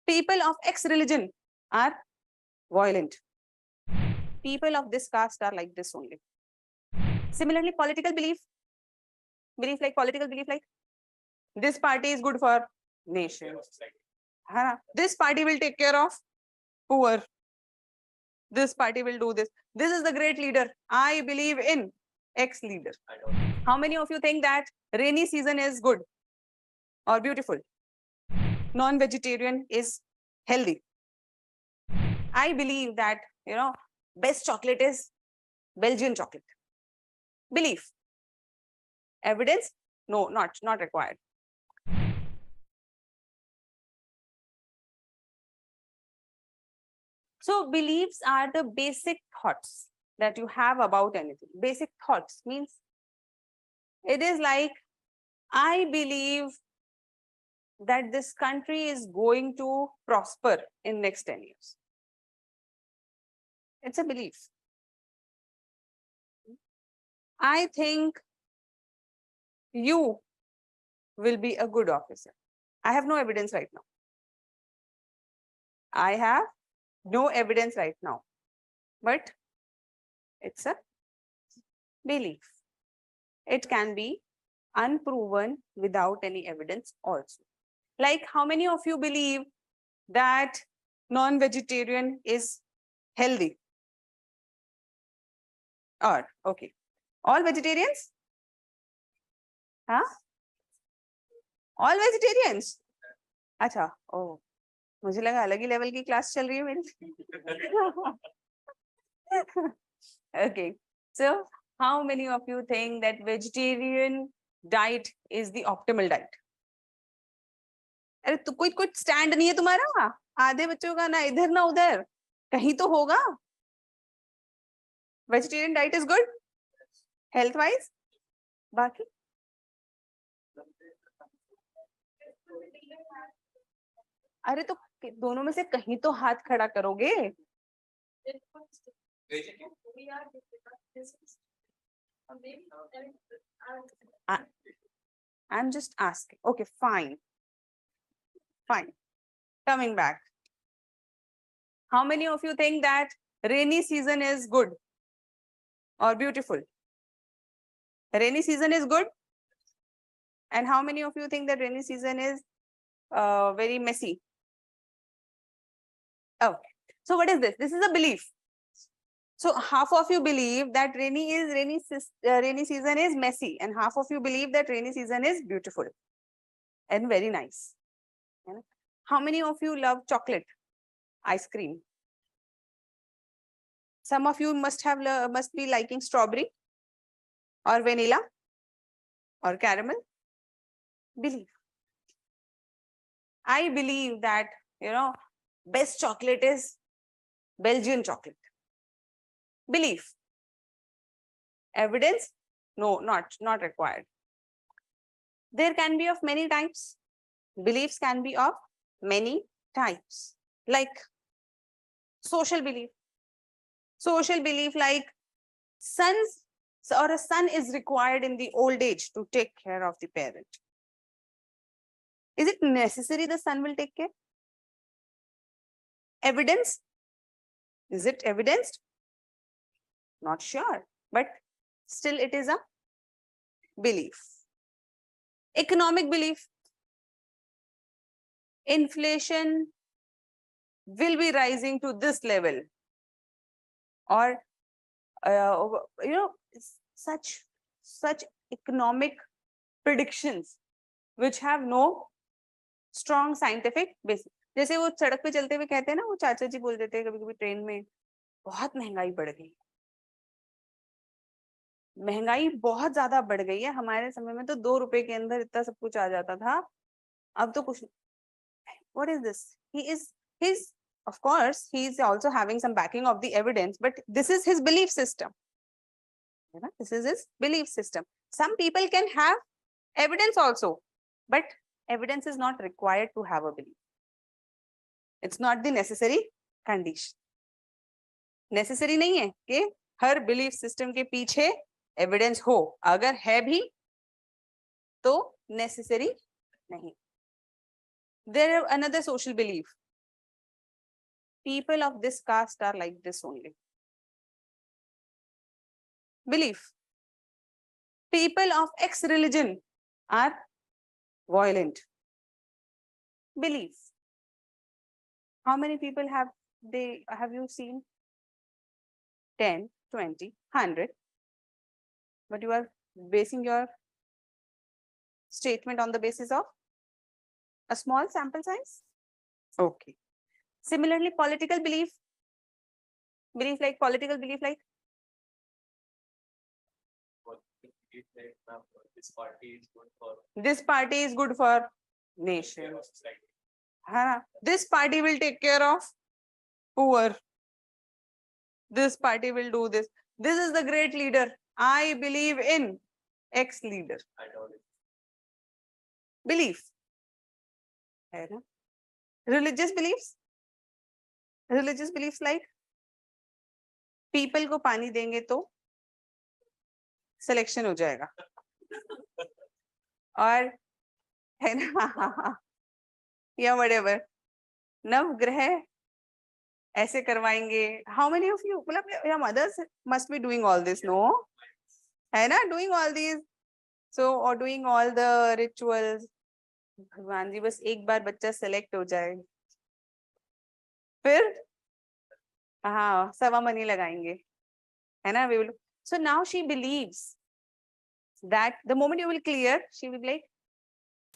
People of X religion are violent. People of this caste are like this only. Similarly, political belief like this party is good for nation. This party will take care of poor. This party will do this. This is the great leader. I believe in X leader. How many of you think that rainy season is good or beautiful? Non-vegetarian is healthy. I believe that, best chocolate is Belgian chocolate. Belief. Evidence? No, not required. So beliefs are the basic thoughts that you have about anything. Basic thoughts means it is like, I believe that this country is going to prosper in next 10 years. It's a belief. I think you will be a good officer. I have no evidence right now. I have no evidence right now, but it's a belief. It can be unproven without any evidence also. Like, how many of you believe that non-vegetarian is healthy? Or, okay. All vegetarians? Huh? All vegetarians? अच्छा, oh. मुझे लगा अलग ही level की class चल रही है मेरी. Okay, so how many of you think that vegetarian diet is the optimal diet? अरे तो कोई स्टैंड नहीं है तुम्हारा? आधे बच्चों का ना इधर ना उधर, कहीं तो होगा. Vegetarian diet is good health wise. बाकी अरे तो दोनों में से कहीं तो हाथ खड़ा करोगे. I'm just asking. Okay, fine. Coming back. How many of you think that rainy season is good or beautiful? Rainy season is good. And how many of you think that rainy season is very messy? Okay. So what is this? This is a belief. So half of you believe that rainy season is messy, and half of you believe that rainy season is beautiful and very nice. How many of you love chocolate, ice cream? Some of you must be liking strawberry or vanilla or caramel. Believe. I believe that, best chocolate is Belgian chocolate. Belief. Evidence? No, not required. There can be of many types. Beliefs can be of many types. Like social belief. Social belief like a son is required in the old age to take care of the parent. Is it necessary the son will take care? Evidence? Is it evidenced? Not sure, but still it is a belief. Economic belief. Inflation will be rising to this level, or such economic predictions which have no strong scientific basis. जैसे वो सड़क पे चलते हुए कहते हैं ना, वो चाचा जी बोल देते हैं कभी कभी ट्रेन में, बहुत महंगाई बढ़ गई. महंगाई बहुत ज्यादा बढ़ गई है. हमारे समय में तो 2 रुपए के अंदर इतना सब कुछ आ जाता था, अब तो कुछ. What is this? Of course, he is also having some backing of the evidence, but this is his belief system. This is his belief system. Some people can have evidence also, but evidence is not required to have a belief. It's not the necessary condition. Necessary नहीं है कि हर belief system के पीछे evidence हो. अगर है भी तो necessary नहीं. There is another social belief. people of this caste are like this only. Belief. People of X religion are violent. Belief. How many people have you seen? 10, 20, 100. But you are basing your statement on the basis of a small sample size? Okay. Similarly, political belief. Political belief like this party is good for nation. This party will take care of poor. This party will do this. This is the great leader. I believe in X leader. Belief. Religious beliefs. Religious beliefs like people को पानी देंगे तो selection हो जाएगा और है ना या whatever नवग्रह ऐसे करवाएंगे. How many of you मतलब your mothers must be doing all this, no? है ना, doing all these, so or doing all the rituals. भगवान जी बस एक बार बच्चा सेलेक्ट हो जाए फिर हाँ सवा मनी लगाएंगे है ना. We will. So now she believes that the moment you will clear, she will be like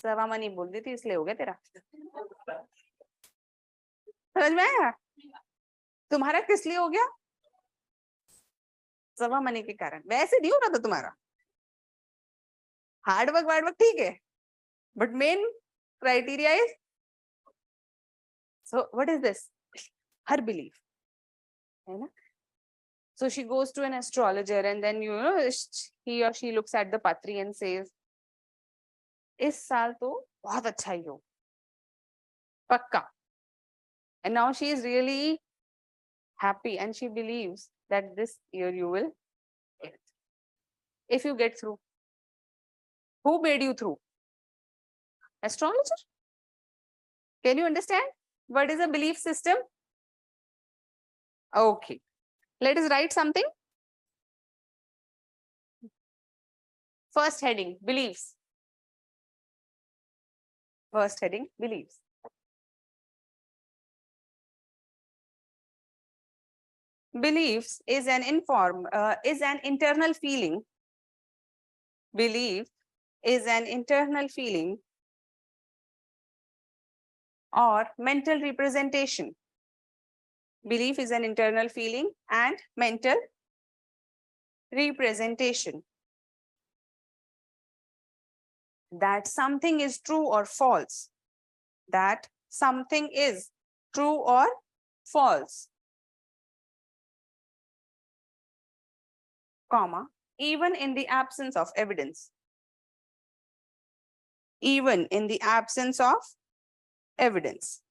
सवा मनी बोल दी थी इसलिए हो गया तेरा. समझ में आया? तुम्हारा किस लिए हो गया? सवा मनी के कारण. वैसे नहीं हो रहा था तुम्हारा. हार्ड वर्क ठीक है, but main criteria is, so what is this? Her belief, है ना? So she goes to an astrologer and then he or she looks at the patri and says, इस साल तो बहुत अच्छा ही हो पक्का. And now she is really happy and she believes that this year you will get. If you get through, who made you through? Astrologer. Can you understand what is a belief system? Okay, let us write something. First heading, beliefs. First heading, beliefs. Beliefs is an internal feeling. Belief is an internal feeling or mental representation. Belief is an internal feeling and mental representation that something is true or false. That something is true or false. Comma, even in the absence of evidence. Even in the absence of evidence.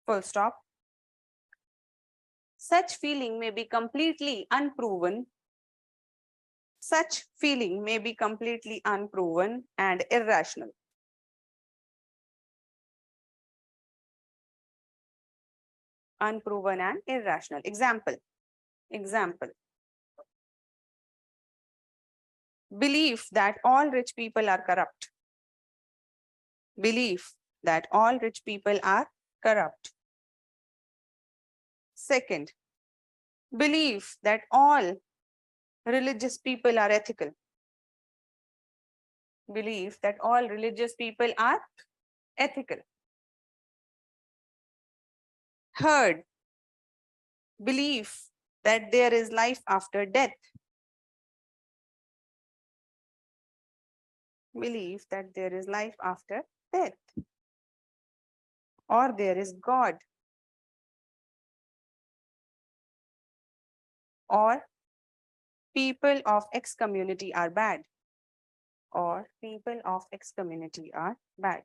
Full stop. Such feeling may be completely unproven. Such feeling may be completely unproven and irrational. Unproven and irrational. Example. Belief that all rich people are corrupt. Belief that all rich people are corrupt. Second, belief that all religious people are ethical. Belief that all religious people are ethical. Third, belief that there is life after death. Belief that there is life after death. Or there is God. Or people of X community are bad. Or people of X community are bad.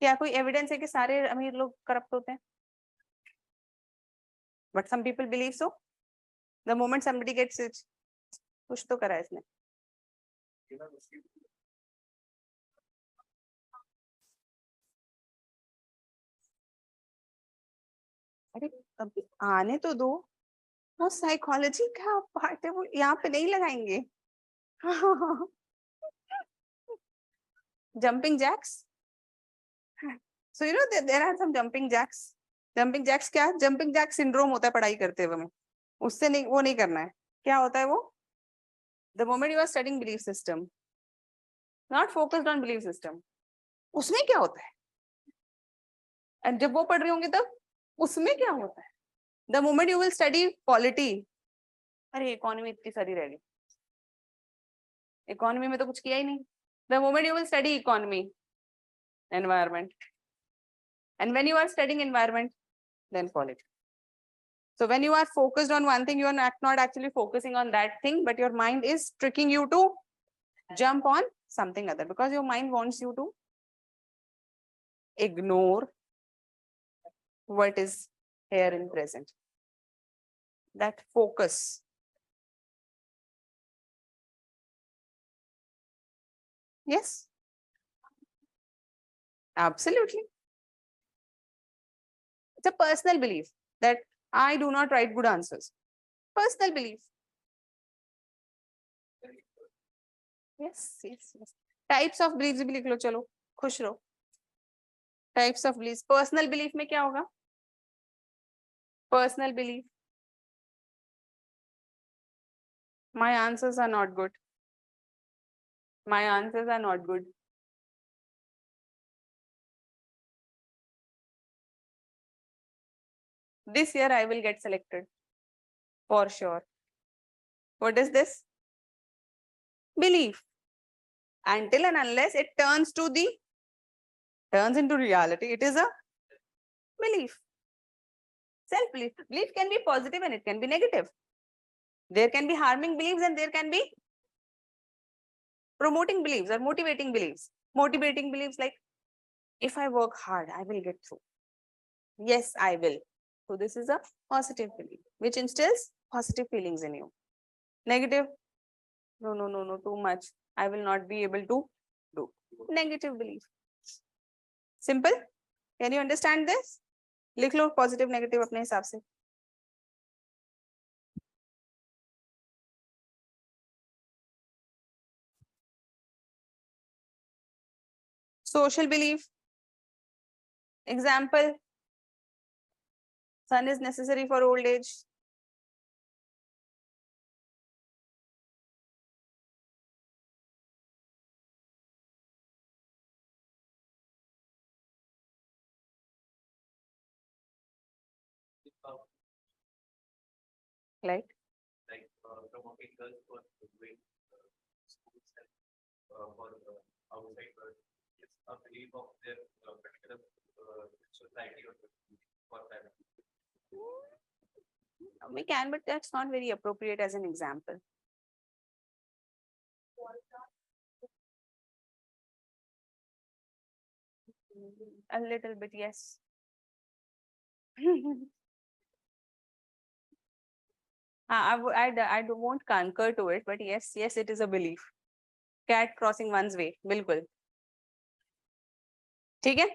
क्या कोई evidence है कि सारे अमीर लोग corrupt होते हैं? But some people believe so. The moment somebody gets it, कुछ तो करा है इसने. अरे अभी आने तो दो, वो साइकोलॉजी का पार्ट है, वो यहाँ पे नहीं लगाएंगे. Jumping jacks. So you know there are some jumping jacks. Jumping jacks क्या? Jumping jack syndrome होता है पढ़ाई करते हुए में. उससे नहीं, वो नहीं करना है. क्या होता है वो? The moment you are studying belief system, not focused on belief system, उसमें क्या होता है? And जब वो पढ़ रही होंगे तब उसमें क्या होता है? The moment you will study polity, अरे इकोनॉमी इतनी सारी रह गई, इकोनॉमी में तो कुछ किया ही नहीं. The moment you will study economy, environment, and when you are studying environment, then polity. So when you are focused on one thing, you are not actually focusing on that thing, but your mind is tricking you to jump on something other, because your mind wants you to ignore what is here in present. That focus. Yes, absolutely. It's a personal belief that I do not write good answers. Personal belief. Yes, yes, yes. Types of beliefs भी लिख लो, चलो खुश रहो. Types of beliefs. Personal belief में क्या होगा? Personal belief. My answers are not good. My answers are not good. This year I will get selected. For sure. What is this? Belief. Until and unless it turns into reality, it is a belief. Self-belief. Belief can be positive and it can be negative. There can be harming beliefs and there can be promoting beliefs or motivating beliefs. Motivating beliefs like, if I work hard, I will get through. Yes, I will. So this is a positive belief, which instills positive feelings in you. Negative, no, too much. I will not be able to do. Negative belief. Simple? Can you understand this? लिख लो positive, negative अपने हिसाब से. Social belief. Example, sun is necessary for old age. Like promoting girls for doing schools and for outside world. It's a belief of their particular society or for that. We can, but that's not very appropriate as an example. A little bit, yes. I won't concur to it, but yes, it is a belief. Cat crossing one's way, बिल्कुल. ठीक है?